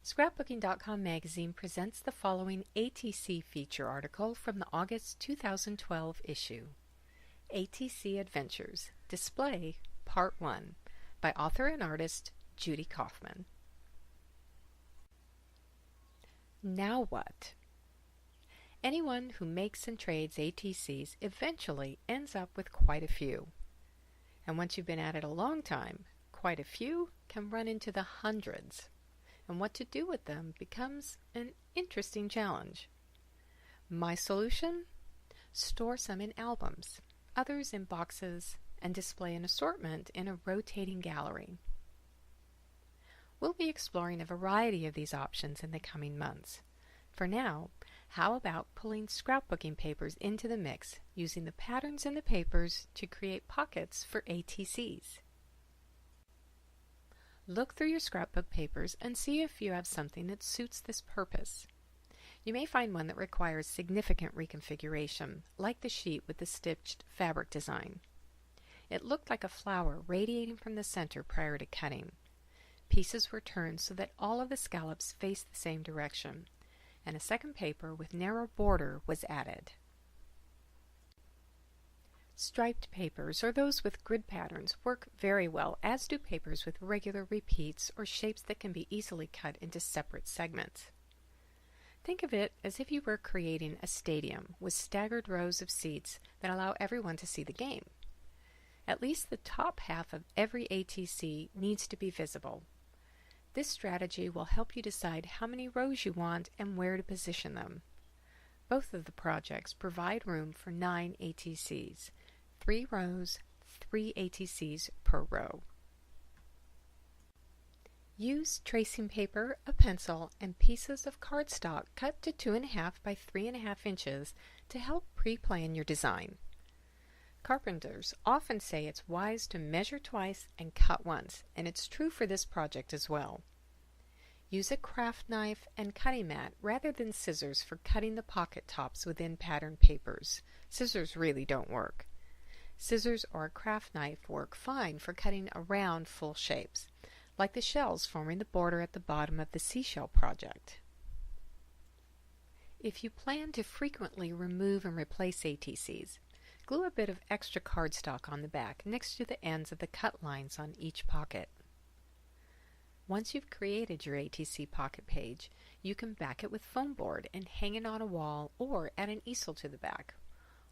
Scrapbooking.com magazine presents the following ATC feature article from the August 2012 issue. ATC Adventures Display Part 1 by author and artist Judy Kaufman. Now what? Anyone who makes and trades ATCs eventually ends up with quite a few. And once you've been at it a long time, quite a few can run into the hundreds. And what to do with them becomes an interesting challenge. My solution? Store some in albums, others in boxes, and display an assortment in a rotating gallery. We'll be exploring a variety of these options in the coming months. For now, how about pulling scrapbooking papers into the mix, using the patterns in the papers to create pockets for ATCs? Look through your scrapbook papers and see if you have something that suits this purpose. You may find one that requires significant reconfiguration, like the sheet with the stitched fabric design. It looked like a flower radiating from the center prior to cutting. Pieces were turned so that all of the scallops faced the same direction, and a second paper with narrow border was added. Striped papers, or those with grid patterns, work very well, as do papers with regular repeats or shapes that can be easily cut into separate segments. Think of it as if you were creating a stadium with staggered rows of seats that allow everyone to see the game. At least the top half of every ATC needs to be visible. This strategy will help you decide how many rows you want and where to position them. Both of the projects provide room for 9 ATCs, 3 rows, 3 ATCs per row. Use tracing paper, a pencil, and pieces of cardstock cut to 2.5 by 3.5 inches to help pre-plan your design. Carpenters often say it's wise to measure twice and cut once, and it's true for this project as well. Use a craft knife and cutting mat rather than scissors for cutting the pocket tops within patterned papers. Scissors really don't work. Scissors or a craft knife work fine for cutting around full shapes, like the shells forming the border at the bottom of the seashell project. If you plan to frequently remove and replace ATCs, glue a bit of extra cardstock on the back next to the ends of the cut lines on each pocket. Once you've created your ATC pocket page, you can back it with foam board and hang it on a wall or add an easel to the back,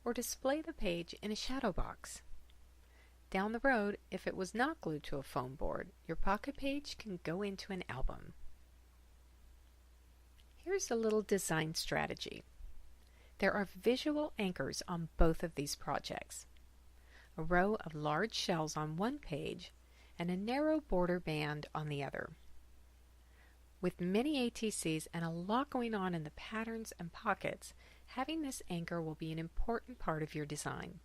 or display the page in a shadow box. Down the road, if it was not glued to a foam board, your pocket page can go into an album. Here's a little design strategy. There are visual anchors on both of these projects. A row of large shells on one page and a narrow border band on the other. With many ATCs and a lot going on in the patterns and pockets, having this anchor will be an important part of your design.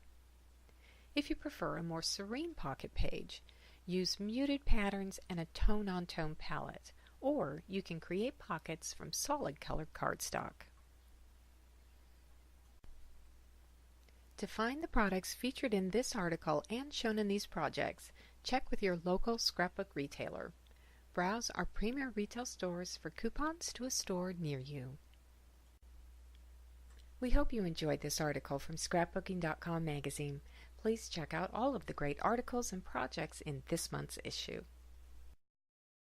If you prefer a more serene pocket page, use muted patterns and a tone-on-tone palette, or you can create pockets from solid colored cardstock. To find the products featured in this article and shown in these projects, check with your local scrapbook retailer. Browse our premier retail stores for coupons to a store near you. We hope you enjoyed this article from Scrapbooking.com magazine. Please check out all of the great articles and projects in this month's issue.